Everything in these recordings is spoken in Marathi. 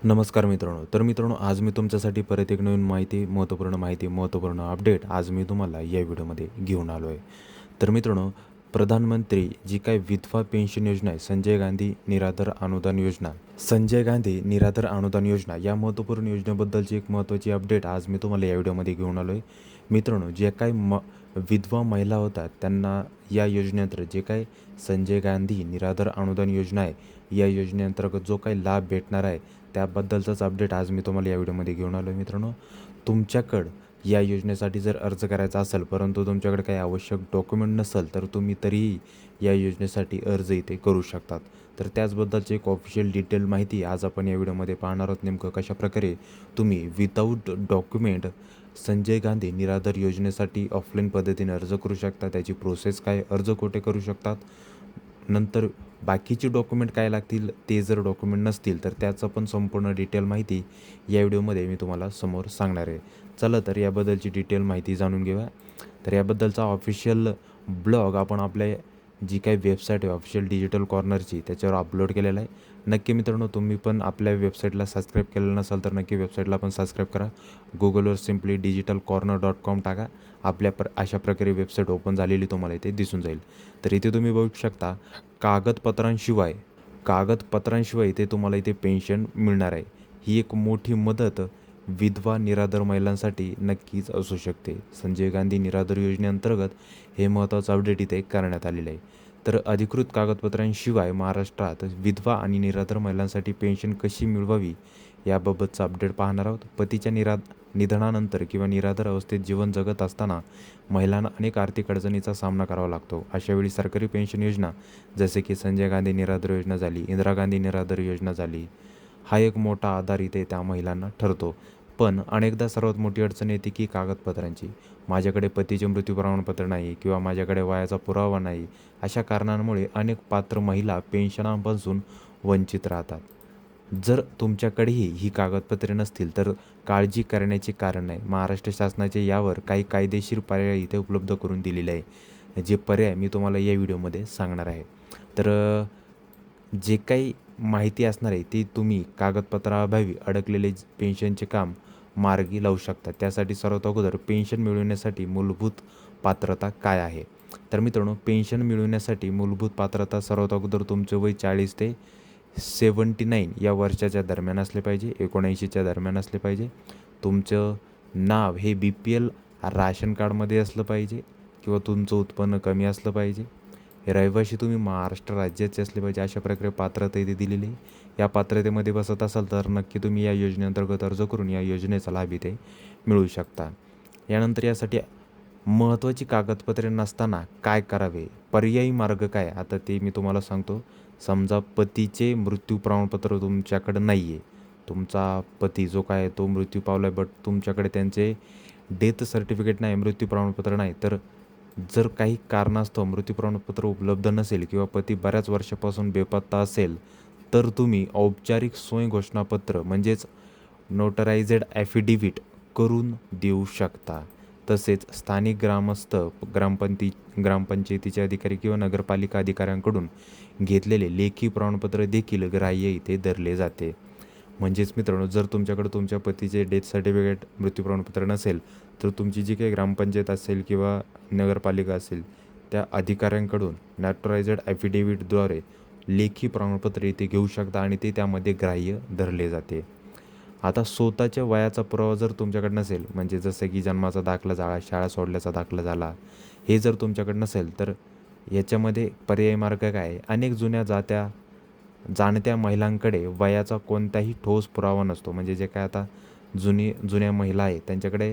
नमस्कार मित्रांनो. तर मित्रांनो, आज मी तुमच्यासाठी परत एक नवीन महत्त्वपूर्ण अपडेट आज मी तुम्हाला या व्हिडिओमध्ये घेऊन आलो आहे. तर मित्रांनो, प्रधानमंत्री जी काही विधवा पेन्शन योजना आहे, संजय गांधी निराधार अनुदान योजना या महत्त्वपूर्ण योजनेबद्दलची एक महत्त्वाची अपडेट आज मी तुम्हाला या व्हिडिओमध्ये घेऊन आलो आहे. मित्रांनो, जे काही विधवा महिला होतात त्यांना या योजनेअंतर्गत जे काही संजय गांधी निराधार अनुदान योजना आहे, या योजनेअंतर्गत जो काही लाभ भेटणार आहे त्याबद्दलचाच अपडेट आज मी तुम्हाला या व्हिडिओमध्ये घेऊन आलो आहे. मित्रांनो, तुमच्याकडं या योजनेसाठी जर अर्ज करायचा असेल परंतु तुमच्याकडे काही आवश्यक डॉक्युमेंट नसेल तर तुम्ही तरीही या योजनेसाठी अर्ज इथे करू शकतात. तर त्याचबद्दलची एक ऑफिशियल डिटेल माहिती आज आपण या व्हिडिओमध्ये पाहणार आहोत. नेमकं कशाप्रकारे तुम्ही विदाऊट डॉक्युमेंट संजय गांधी निराधार योजनेसाठी ऑफलाईन पद्धतीने अर्ज करू शकता, त्याची प्रोसेस काय, अर्ज कुठे करू शकतात, नंतर बाकीचे डॉक्युमेंट काय लागतील, ते जर डॉक्युमेंट नसतील तर त्याचं पण संपूर्ण डिटेल माहिती या व्हिडिओमध्ये मी तुम्हाला समोर सांगणार आहे. चला तर याबद्दलची डिटेल माहिती जाणून घेऊया. तर याबद्दलचा ऑफिशियल ब्लॉग आपण आपल्या जी काही वेबसाईट आहे ऑफिशियल डिजिटल कॉर्नरची त्याच्यावर अपलोड केलेला आहे. नक्की मित्रांनो, तुम्ही पण आपल्या वेबसाईटला सबस्क्राईब केलेलं नसाल तर नक्की वेबसाईटला पण सबस्क्राईब करा. गुगलवर सिम्पली digitalcorner.com टाका. अशा प्रकारे वेबसाईट ओपन झालेली तुम्हाला इथे दिसून जाईल. तर इथे तुम्ही बघू शकता कागदपत्रांशिवाय इथे तुम्हाला इथे पेन्शन मिळणार आहे. ही एक मोठी मदत विधवा निराधार महिलांसाठी नक्कीच असू शकते. संजय गांधी निराधार योजनेअंतर्गत हे महत्त्वाचं अपडेट इथे करण्यात आलेलं आहे. तर अधिकृत कागदपत्रांशिवाय महाराष्ट्रात विधवा आणि निराधार महिलांसाठी पेन्शन कशी मिळवावी याबाबतचा अपडेट पाहणार आहोत. पतीच्या निधनानंतर किंवा निराधार अवस्थेत जीवन जगत असताना महिलांना अनेक आर्थिक अडचणीचा सामना करावा लागतो. अशावेळी सरकारी पेन्शन योजना जसे की संजय गांधी निराधार योजना झाली, इंदिरा गांधी निराधार योजना झाली, हा एक मोठा आधार इथे त्या महिलांना ठरतो. पण अनेकदा सर्वात मोठी अडचण येते की कागदपत्रांची. माझ्याकडे पतीचे मृत्यू प्रमाणपत्र नाही किंवा माझ्याकडे वयाचा पुरावा नाही, अशा कारणांमुळे अनेक पात्र महिला पेन्शनापासून वंचित राहतात. जर तुमच्याकडेही ही कागदपत्रे नसतील तर काळजी करण्याचे कारण नाही. महाराष्ट्र शासनाचे यावर काही कायदेशीर पर्याय इथे उपलब्ध करून दिलेले आहे, जे पर्याय मी तुम्हाला या व्हिडिओमध्ये सांगणार आहे. तर जे काही माहिती असणार आहे ती तुम्ही कागदपत्राअभावी अडकलेले पेन्शनचे काम मार्गी लावू शकता. त्यासाठी सर्वात अगोदर पेन्शन मिळवण्यासाठी मूलभूत पात्रता काय आहे? तर मित्रांनो, पेन्शन मिळवण्यासाठी मूलभूत पात्रता सर्वात अगोदर तुमचे वय 40 ते 79 या वर्षाच्या दरम्यान असले पाहिजे, 79च्या दरम्यान असले पाहिजे. तुमचं नाव हे BPL राशन कार्डमध्ये असलं पाहिजे किंवा तुमचं उत्पन्न कमी असलं पाहिजे. रहिवासी तुम्ही महाराष्ट्र राज्याचे असले पाहिजे. अशा प्रकारे पात्रता इथे दिलेली आहे. या पात्रतेमध्ये बसत असाल तर नक्की तुम्ही या योजनेअंतर्गत अर्ज करून या योजनेचा लाभ इथे मिळवू शकता. यानंतर यासाठी महत्त्वाची कागदपत्रे नसताना काय करावे, पर्यायी मार्ग काय, आता ते मी तुम्हाला सांगतो. समजा पतीचे मृत्यू प्रमाणपत्र तुमच्याकडं नाही आहे, तुमचा पती जो काय तो मृत्यू पावला आहे, बट तुमच्याकडे त्यांचे डेथ सर्टिफिकेट नाही, मृत्यू प्रमाणपत्र नाही, तर जर काही कारणास्तव मृत्यू प्रमाणपत्र उपलब्ध नसेल किंवा पती बऱ्याच वर्षापासून बेपत्ता असेल तर तुम्ही औपचारिक सोय घोषणापत्र म्हणजेच नोटरायझेड ॲफिडेव्हिट करून देऊ शकता. तसेच स्थानिक ग्रामपंचायतीचे अधिकारी किंवा नगरपालिका अधिकाऱ्यांकडून घेतलेले लेखी प्रमाणपत्र देखील ग्राह्य इथे धरले जाते. म्हणजेच मित्रांनो, जर तुमच्याकडे तुमच्या पतीचे डेथ सर्टिफिकेट मृत्यू प्रमाणपत्र नसेल तर तुमची जी काही ग्रामपंचायत असेल किंवा नगरपालिका असेल त्या अधिकाऱ्यांकडून नोटरायझेड ॲफिडेव्हिटद्वारे लेखी प्रमाणपत्र इथे घेऊ शकता आणि ते त्यामध्ये ग्राह्य धरले जाते. आता स्वतःच्या वयाचा पुरावा जर तुमच्याकडे नसेल, म्हणजे जसं की जन्माचा दाखला झाला, शाळा सोडल्याचा दाखला झाला, हे जर तुमच्याकडे नसेल तर याच्यामध्ये पर्यायी मार्ग काय आहे? अनेक जाणत्या महिलांकडे वयाचा कोणताही ठोस पुरावा नसतो. म्हणजे जे काय आता जुन्या महिला आहे त्यांच्याकडे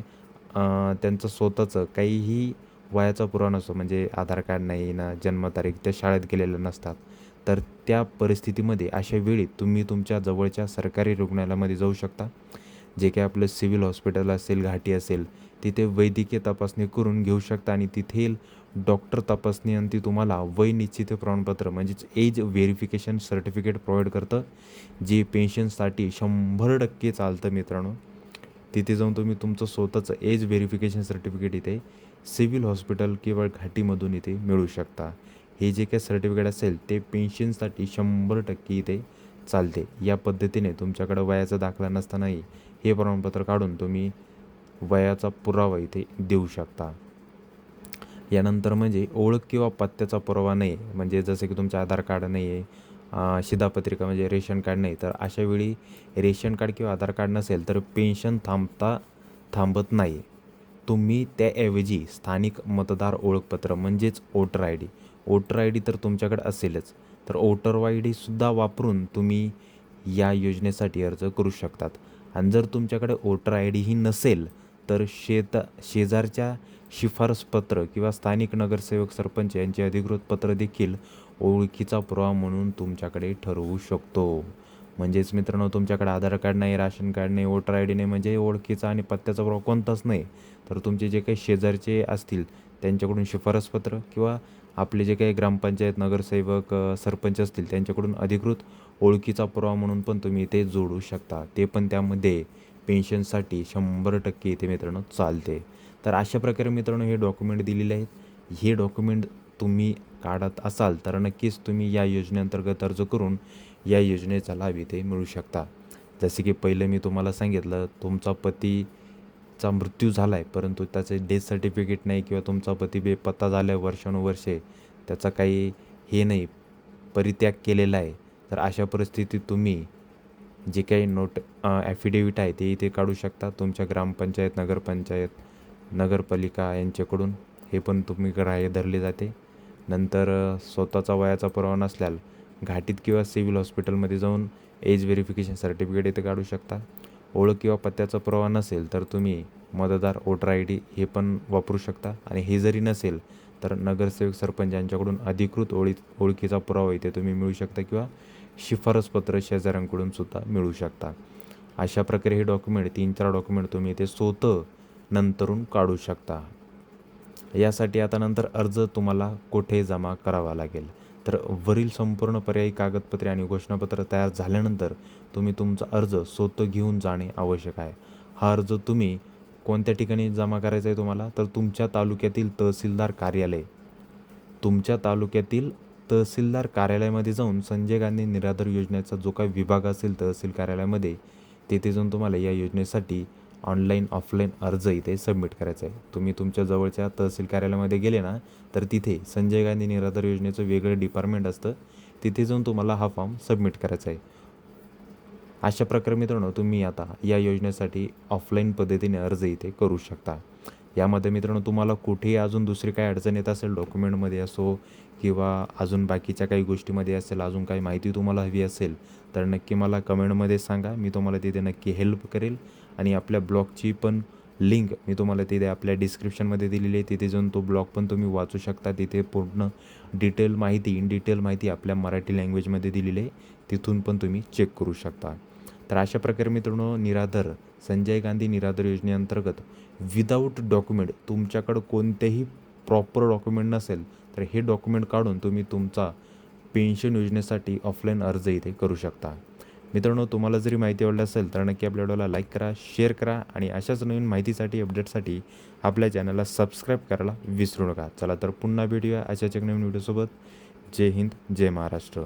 त्यांचं स्वतःचं काहीही वयाचा पुरावा नसतो. म्हणजे आधार कार्ड नाही ना जन्मतारीख, त्या शाळेत गेलेल्या नसतात. तर त्या परिस्थितीमध्ये अशा वेळी तुम्ही तुमच्या जवळच्या सरकारी रुग्णालयामध्ये जाऊ शकता. जे काही आपलं सिव्हिल हॉस्पिटल असेल, घाटी असेल, तिथे वैद्यकीय तपासणी करून घेऊ शकता आणि तिथेल डॉक्टर तपासणीअंती तुम्हाला वय निश्चित प्रमाणपत्र म्हणजेच एज व्हेरिफिकेशन सर्टिफिकेट प्रोव्हाइड करतं, जे पेन्शनसाठी 100% चालतं मित्रांनो. तिथे जाऊन तुम्ही तुमचं स्वतःचं एज व्हेरिफिकेशन सर्टिफिकेट इथे सिव्हिल हॉस्पिटल किंवा घाटीमधून इथे मिळू शकता. हे जे काही सर्टिफिकेट असेल ते पेन्शनसाठी 100% इथे चालते. या पद्धतीने तुमच्याकडं वयाचा दाखला नसतानाही हे प्रमाणपत्र काढून तुम्ही वयाचा पुरावा इथे देऊ शकता. यानंतर म्हणजे ओळख किंवा पत्त्याचा पुरावा नाही, म्हणजे जसं की तुमचं आधार कार्ड नाही आहे, शिधापत्रिका म्हणजे रेशन कार्ड नाही, तर अशा वेळी रेशन कार्ड किंवा आधार कार्ड नसेल तर पेन्शन थांबत नाही. तुम्ही त्याऐवजी स्थानिक मतदार ओळखपत्र म्हणजेच voter I D, voter I D तर तुमच्याकडे असेलच, तर वोटर आय डीसुद्धा वापरून तुम्ही या योजनेसाठी अर्ज करू शकतात. आणि जर तुमच्याकडे वोटर आय डी ही नसेल तर शेजारच्या शिफारसपत्र किंवा स्थानिक नगरसेवक सरपंच यांचे अधिकृत पत्र देखील ओळखीचा पुरावा म्हणून तुमच्याकडे ठरवू शकतो. म्हणजेच मित्रांनो, तुमच्याकडे आधार कार्ड नाही, राशन कार्ड नाही, वोटर आय डी नाही, म्हणजे ओळखीचा आणि पत्त्याचा पुरावा कोणताच नाही, तर तुमचे जे काही शेजारचे असतील त्यांच्याकडून शिफारसपत्र किंवा आपले जे काही ग्रामपंचायत नगरसेवक सरपंच असतील त्यांच्याकडून अधिकृत ओळखीचा पुरावा म्हणून पण तुम्ही इथे जोडू शकता. ते पण त्यामध्ये पेन्शनसाठी 100% इथे मित्रांनो चालते. तर अशा प्रकारे मित्रांनो हे डॉक्युमेंट दिलेले आहेत. हे डॉक्युमेंट तुम्ही काढत असाल तर नक्कीच तुम्ही या योजनेअंतर्गत अर्ज करून या योजनेचा लाभ इथे मिळू शकता. जसे की पहिलं मी तुम्हाला सांगितलं, तुमचा पतीचा मृत्यू झाला आहे परंतु त्याचे डेथ सर्टिफिकेट नाही किंवा तुमचा पती बेपत्ता झाला आहे वर्षानुवर्षे, त्याचा काही हे नाही, परित्याग केलेला आहे, तर अशा परिस्थितीत तुम्ही जे काही ॲफिडेविट आहे ते इथे काढू शकता. तुमच्या ग्रामपंचायत, नगरपंचायत, नगरपालिका यांच्याकडून हे पण तुम्ही ग्राह्य धरले जाते. नंतर स्वतःचा वयाचा पुरावा नसल्यास घाटीत किंवा सिव्हिल हॉस्पिटलमध्ये जाऊन एज व्हेरिफिकेशन सर्टिफिकेट इथे काढू शकता. ओळख किंवा पत्त्याचा पुरावा नसेल तर तुम्ही मतदार वोटर आय डी हे पण वापरू शकता. आणि हे जरी नसेल तर नगरसेवक सरपंच यांच्याकडून अधिकृत ओळखीचा पुरावा इथे तुम्ही मिळू शकता किंवा शिफारसपत्र शेजाऱ्यांकडून सुद्धा मिळू शकता. अशा प्रकारे हे डॉक्युमेंट 3-4 डॉक्युमेंट तुम्ही इथे स्वतः नंतरून काढू शकता. यासाठी आता नंतर अर्ज तुम्हाला कुठे जमा करावा लागेल, तर वरील संपूर्ण पर्यायी कागदपत्रे आणि घोषणापत्र तयार झाल्यानंतर तुम्ही तुमचा अर्ज स्वतः घेऊन जाणे आवश्यक आहे. हा अर्ज तुम्ही कोणत्या ठिकाणी जमा करायचा आहे तुम्हाला, तर तुमच्या तालुक्यातील तहसीलदार कार्यालयामध्ये जाऊन संजय गांधी निराधार योजनेचा जो काही विभाग असेल तहसील कार्यालयामध्ये, तिथे जाऊन तुम्हाला या योजनेसाठी ऑनलाईन ऑफलाईन अर्ज इथे सबमिट करायचा आहे. तुम्ही तुमच्या जवळच्या तहसील कार्यालयामध्ये गेले ना तर तिथे संजय गांधी निराधार योजनेचं वेगळं डिपार्टमेंट असतं, तिथे जाऊन तुम्हाला हा फॉर्म सबमिट करायचा आहे. अशा प्रकारे मित्रांनो तुम्ही आता या योजनेसाठी ऑफलाईन पद्धतीने अर्ज इथे करू शकता. यामध्ये मित्रांनो तुम्हाला कुठेही अजून दुसरी काही अडचण येत असेल, डॉक्युमेंटमध्ये असो किंवा अजून बाकीच्या काही गोष्टीमध्ये असेल, अजून काही माहिती तुम्हाला हवी असेल तर नक्की मला कमेंटमध्ये सांगा. मी तुम्हाला तिथे नक्की हेल्प करेल. आणि आपल्या ब्लॉगची पण लिंक मी तुम्हाला तिथे आपल्या डिस्क्रिप्शनमध्ये दिलेली आहे, तिथे जाऊन तो ब्लॉग पण तुम्ही वाचू शकता. तिथे पूर्ण इन डिटेल माहिती आपल्या मराठी लँग्वेजमध्ये दिलेली आहे, तिथून पण तुम्ही चेक करू शकता. तर अशा प्रकारे मित्रांनो संजय गांधी निराधार योजनेअंतर्गत विदाऊट डॉक्युमेंट, तुमच्याकडं कोणतेही प्रॉपर डॉक्युमेंट नसेल तर हे डॉक्युमेंट काढून तुम्ही तुमचा पेन्शन योजनेसाठी ऑफलाईन अर्ज इथे करू शकता. मित्रांनो, तुम्हाला जरी माहिती आवडली असेल तर नक्की आपल्या व्हिडिओला लाईक करा, शेअर करा आणि अशाच नवीन माहितीसाठी, अपडेटसाठी आपल्या चॅनलला सबस्क्राईब करायला विसरू नका. चला तर पुन्हा भेटूया अशाच एक नवीन व्हिडिओसोबत. जय हिंद, जय महाराष्ट्र.